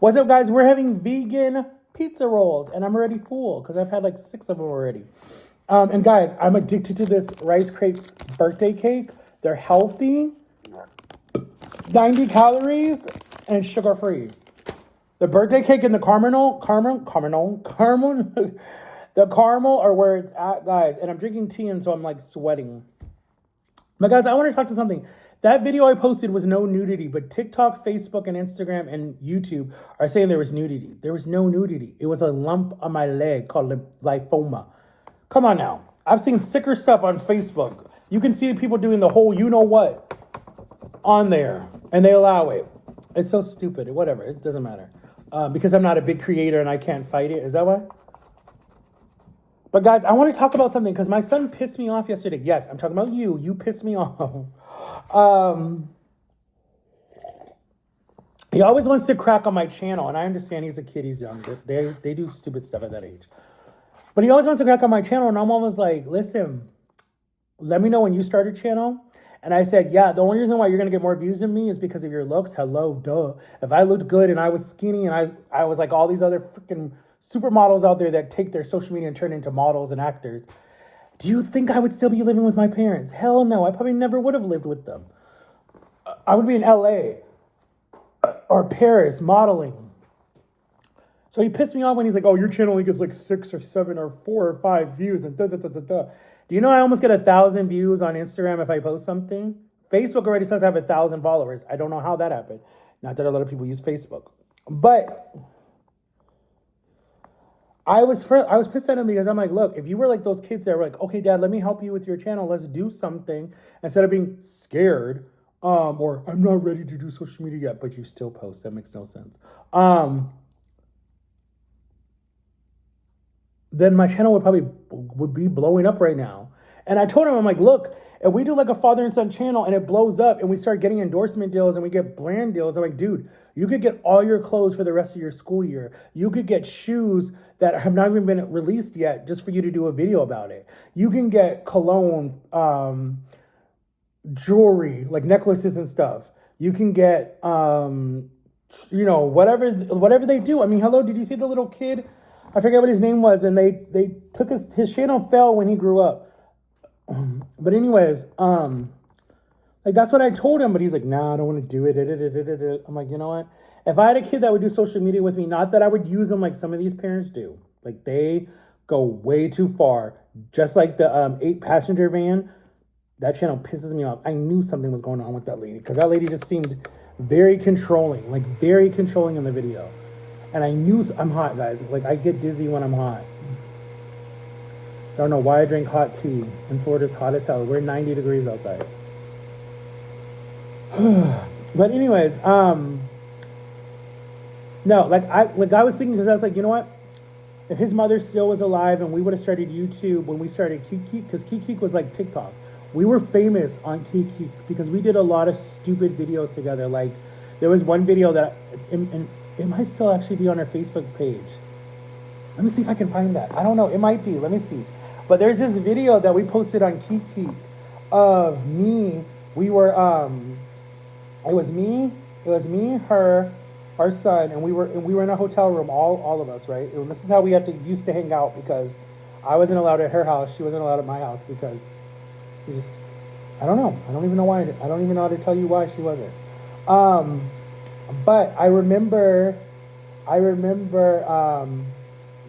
What's up, guys? We're having vegan pizza rolls, and I'm already full because I've had like 6 of them already. And guys, I'm addicted to this Rice Crepes birthday cake. They're healthy, 90 calories, and sugar free. The birthday cake and the the caramel are where it's at, guys. And I'm drinking tea, and so I'm like sweating. But guys, I want to talk to something. That video I posted was no nudity, but TikTok, Facebook, and Instagram and YouTube are saying there was nudity. There was no nudity. It was a lump on my leg called lymphoma. Come on now. I've seen sicker stuff on Facebook. You can see people doing the whole you know what on there, and they allow it. It's so stupid. Whatever. It doesn't matter. Because I'm not a big creator and I can't fight it. Is that why? But guys, I want to talk about something because my son pissed me off yesterday. Yes, I'm talking about you. You pissed me off. He always wants to crack on my channel, and I understand he's a kid, he's young. They do stupid stuff at that age. But he always wants to crack on my channel, and I'm always like, listen, let me know when you start a channel. And I said, yeah, the only reason why you're going to get more views than me is because of your looks. Hello, duh. If I looked good and I was skinny and I was like all these other freaking supermodels out there that take their social media and turn into models and actors, do you think I would still be living with my parents? Hell no, I probably never would have lived with them. I would be in LA or Paris modeling. So he pissed me off when he's like, oh, your channel only gets like 6 or 7 or 4 or 5 views and da da da da da. Do you know I almost get 1,000 views on Instagram if I post something? Facebook already says I have 1,000 followers. I don't know how that happened. Not that a lot of people use Facebook. But I was pissed at him because I'm like, look, if you were like those kids that were like, okay, Dad, let me help you with your channel. Let's do something instead of being scared. Or I'm not ready to do social media yet, but you still post. That makes no sense. Then my channel would be blowing up right now. And I told him, I'm like, look, if we do like a father and son channel and it blows up and we start getting endorsement deals and we get brand deals, I'm like, dude, you could get all your clothes for the rest of your school year. You could get shoes that have not even been released yet just for you to do a video about it. You can get cologne, jewelry, like necklaces and stuff. You can get, whatever they do. I mean, hello, did you see the little kid? I forget what his name was, and they took his channel fell when he grew up. But anyways, like that's what I told him, but he's like, nah, I don't want to do it. I'm like, you know what? If I had a kid that would do social media with me, not that I would use them like some of these parents do. Like they go way too far. Just like the 8-passenger van, that channel pisses me off. I knew something was going on with that lady because that lady just seemed very controlling in the video. And I knew I'm hot, guys. Like I get dizzy when I'm hot. I don't know why I drink hot tea. And Florida's hot as hell. We're 90 degrees outside. But anyways, no, I was thinking because I was like, you know what? If his mother still was alive and we would have started YouTube when we started Kiki, because Kiki was like TikTok. We were famous on Kiki because we did a lot of stupid videos together. Like there was one video that, and it might still actually be on our Facebook page. Let me see if I can find that. I don't know. It might be. Let me see. But there's this video that we posted on Kiki of me. We were, it was me, her, our son, and we were in a hotel room, all of us, right? And this is how we used to hang out because I wasn't allowed at her house. She wasn't allowed at my house because I don't know. I don't even know why. I don't even know how to tell you why she wasn't. But I remember,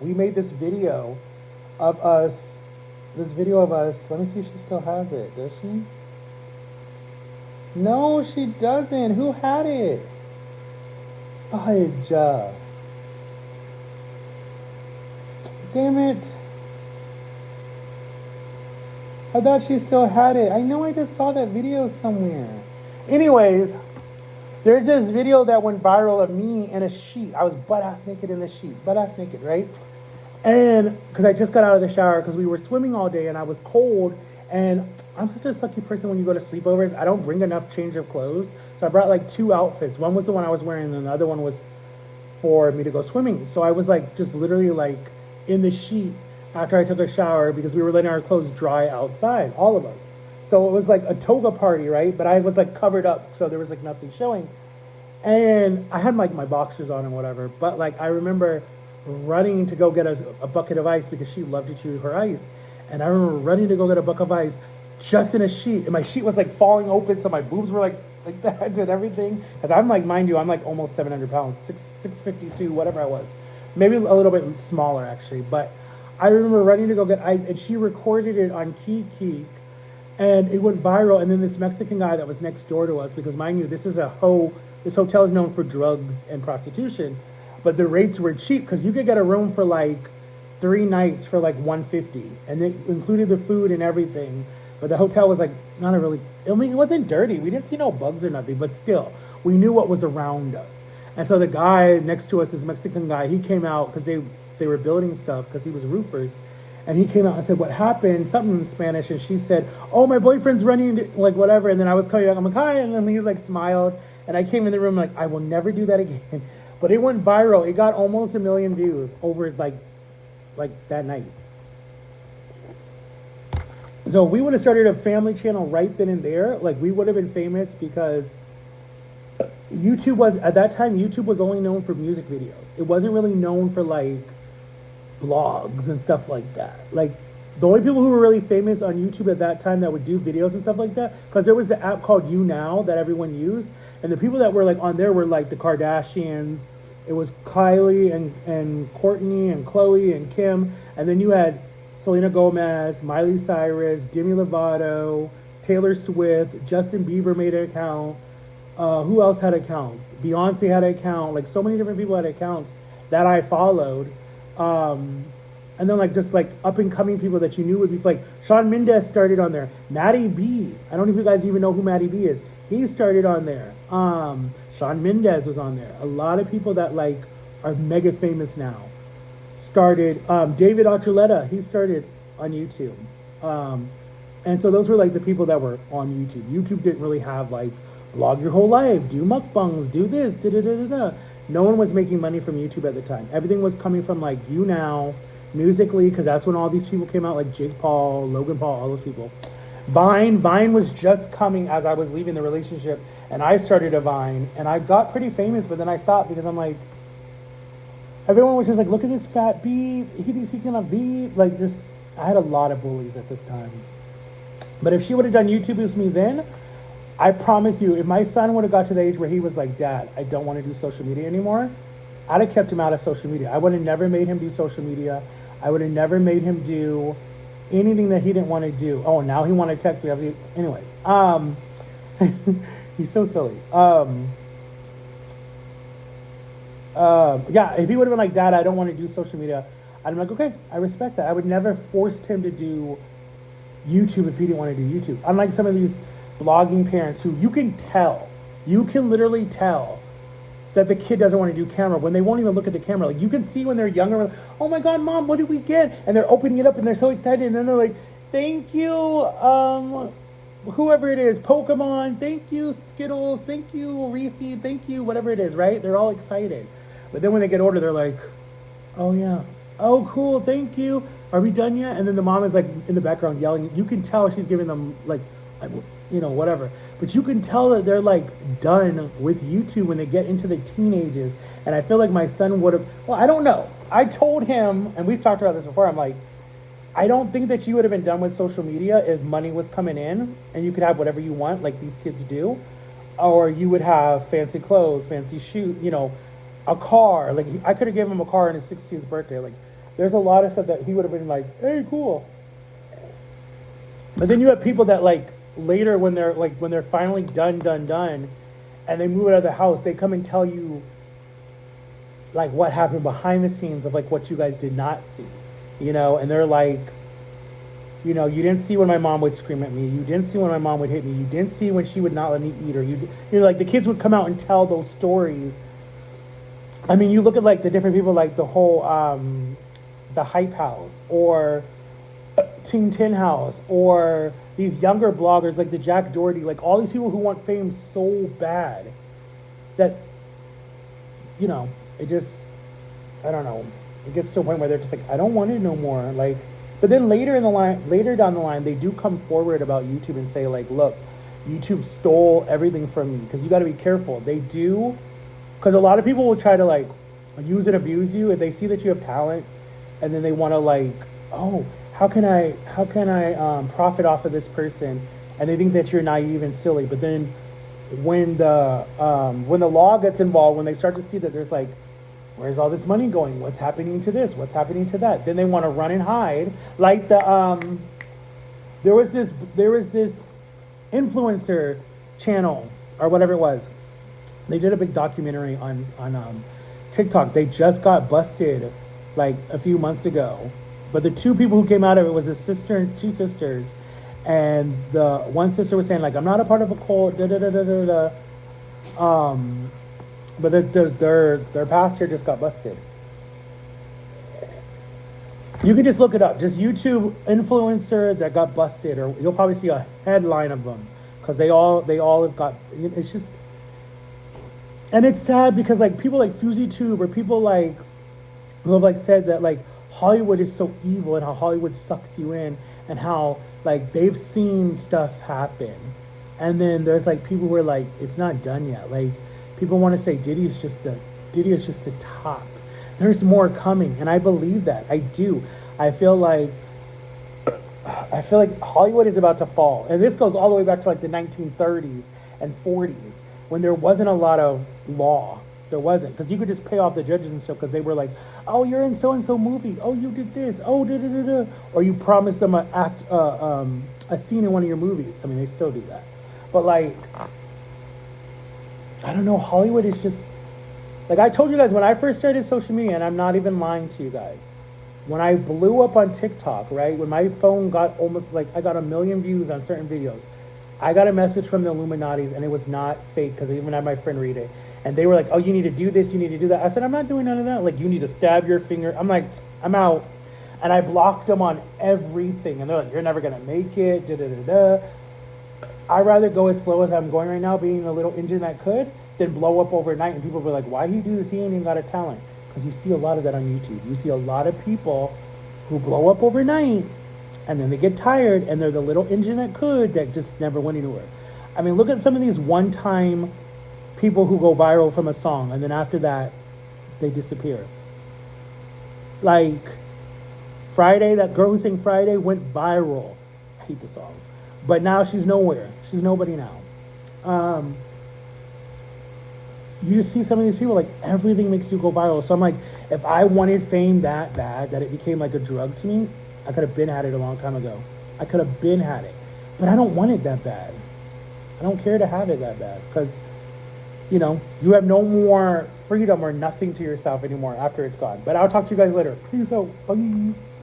we made this video of us. Let me see if she still has it. Does she? No, she doesn't. Who had it? Fudge. Damn it. I thought she still had it. I know I just saw that video somewhere. Anyways, there's this video that went viral of me in a sheet. I was butt-ass naked in the sheet. Butt-ass naked, right? And because I just got out of the shower because we were swimming all day and I was cold. And I'm such a sucky person when you go to sleepovers. I don't bring enough change of clothes. So I brought like 2 outfits. One was the one I was wearing and the other one was for me to go swimming. So I was like just literally like in the sheet after I took a shower because we were letting our clothes dry outside, all of us. So it was like a toga party, right? But I was like covered up, so there was like nothing showing. And I had like my boxers on and whatever, but like I remember running to go get us a bucket of ice because she loved to chew her ice. And I remember running to go get a bucket of ice just in a sheet. And my sheet was like falling open, so my boobs were like that and everything. Because I'm like, mind you, I'm like almost 700 pounds, 652, whatever I was. Maybe a little bit smaller actually. But I remember running to go get ice, and she recorded it on Keek, and it went viral. And then this Mexican guy that was next door to us, because mind you, this hotel is known for drugs and prostitution, but the rates were cheap because you could get a room for like 3 nights for like 150, and it included the food and everything. But the hotel was like not a really. I mean, it wasn't dirty. We didn't see no bugs or nothing, but still, we knew what was around us. And so the guy next to us, this Mexican guy, he came out because they were building stuff because he was roofers. And he came out and said, what happened? Something in Spanish. And she said, oh, my boyfriend's running, like whatever. And then I was coming back, I'm like, hi. And then he like smiled. And I came in the room like, I will never do that again. But it went viral. It got almost 1 million views over like that night. So we would have started a family channel right then and there. Like we would have been famous because YouTube was, at that time, YouTube was only known for music videos. It wasn't really known for like blogs and stuff like that. Like the only people who were really famous on YouTube at that time that would do videos and stuff like that, because there was the app called YouNow that everyone used, and the people that were like on there were like the Kardashians. It was Kylie and Courtney and Chloe and Kim, and then you had Selena Gomez, Miley Cyrus, Demi Lovato, Taylor Swift, Justin Bieber made an account. Who else had accounts? Beyonce had an account. Like so many different people had accounts that I followed. And then like just like up and coming people that you knew would be like Shawn Mendes started on there. Maddie B. I don't know if you guys even know who Maddie B is. He started on there. Shawn Mendes was on there. A lot of people that like are mega famous now started. David Archuleta, he started on YouTube. And so those were like the people that were on YouTube. YouTube didn't really have like vlog your whole life, do mukbangs, do this, da da da da da. No one was making money from YouTube at the time. Everything was coming from like YouNow, Musical.ly, because that's when all these people came out, like Jake Paul, Logan Paul, all those people. Vine was just coming as I was leaving the relationship, and I started a Vine, and I got pretty famous, but then I stopped because I'm like, everyone was just like, look at this fat beep, he thinks he can beep, like this. I had a lot of bullies at this time. But if she would have done YouTube with me then, I promise you, if my son would have got to the age where he was like, Dad, I don't want to do social media anymore, I'd have kept him out of social media. I would have never made him do social media. I would have never made him do anything that he didn't want to do. Oh, now he wanted to text me. Anyways, he's so silly. Yeah, if he would have been like, Dad, I don't want to do social media, I'd be like, okay, I respect that. I would never forced him to do YouTube if he didn't want to do YouTube. Unlike some of these blogging parents who you can literally tell that the kid doesn't want to do camera when they won't even look at the camera. Like you can see when they're younger, oh my God, Mom, what did we get? And they're opening it up and they're so excited. And then they're like, thank you, whoever it is, Pokemon, thank you, Skittles, thank you, Reese, thank you, whatever it is, right? They're all excited. But then when they get older, they're like, oh yeah, oh cool, thank you. Are we done yet? And then the mom is like in the background yelling. You can tell she's giving them like, whatever. But you can tell that they're like done with YouTube when they get into the teenagers. And I feel like my son would have, well, I don't know. I told him, and we've talked about this before, I'm like, I don't think that you would have been done with social media if money was coming in and you could have whatever you want, like these kids do. Or you would have fancy clothes, fancy shoes, a car. Like I could have given him a car on his 16th birthday. Like there's a lot of stuff that he would have been like, hey, cool. But then you have people that like later when they're finally done, and they move out of the house, they come and tell you like what happened behind the scenes of like what you guys did not see, and they're like, you didn't see when my mom would scream at me, you didn't see when my mom would hit me, you didn't see when she would not let me eat, or like the kids would come out and tell those stories. I mean, you look at like the different people, like the whole the Hype House or Team Tin House, or these younger bloggers like the Jack Doherty, like all these people who want fame so bad that, it just, I don't know, it gets to a point where they're just like, I don't want it no more. Like, but then later down the line, they do come forward about YouTube and say like, look, YouTube stole everything from me. Because you got to be careful. They do Because a lot of people will try to like use and abuse you if they see that you have talent, and then they want to like, oh, how can I profit off of this person, and they think that you're naive and silly. But then when the law gets involved, when they start to see that there's like, where's all this money going? What's happening to this? What's happening to that? Then they want to run and hide. Like there was this influencer channel or whatever it was. They did a big documentary on TikTok. They just got busted like a few months ago. But the two people who came out of it was a sister and two sisters. And the one sister was saying like, I'm not a part of a cult, da da da da da da. But their pastor just got busted. You can just look it up. Just YouTube influencer that got busted, or you'll probably see a headline of them, because they all have got. It's just, and it's sad because like people like FusiTube or people like who have like said that like Hollywood is so evil and how Hollywood sucks you in and how like they've seen stuff happen, and then there's like people who are like, it's not done yet. Like people want to say Diddy is just the top. There's more coming, and I believe that. I do. I feel like Hollywood is about to fall, and this goes all the way back to like the 1930s and 40s when there wasn't a lot of law. There wasn't, because you could just pay off the judges and stuff because they were like, oh, you're in so and so movie. Oh, you did this. Oh, da da da da. Or you promised them a scene in one of your movies. I mean, they still do that, but like, I don't know. Hollywood is just like, I told you guys when I first started social media, and I'm not even lying to you guys. When I blew up on TikTok, right? When my phone got almost like I got 1 million views on certain videos, I got a message from the Illuminatis, and it was not fake because I even had my friend read it. And they were like, oh, you need to do this, you need to do that. I said, I'm not doing none of that. Like, you need to stab your finger. I'm like, I'm out. And I blocked them on everything. And they're like, you're never going to make it, da da da da. I'd rather go as slow as I'm going right now, being the little engine that could, than blow up overnight. And people were like, why he do this? He ain't even got a talent. Because you see a lot of that on YouTube. You see a lot of people who blow up overnight, and then they get tired, and they're the little engine that could, that just never went anywhere. I mean, look at some of these one-time people who go viral from a song, and then after that, they disappear. Like, Friday, that girl who sang Friday went viral. I hate the song. But now she's nowhere. She's nobody now. You just see some of these people, like, everything makes you go viral. So I'm like, if I wanted fame that bad, that it became like a drug to me, I could have been had it a long time ago. I could have been had it. But I don't want it that bad. I don't care to have it that bad, because you know, you have no more freedom or nothing to yourself anymore after it's gone. But I'll talk to you guys later. Peace out. Bye.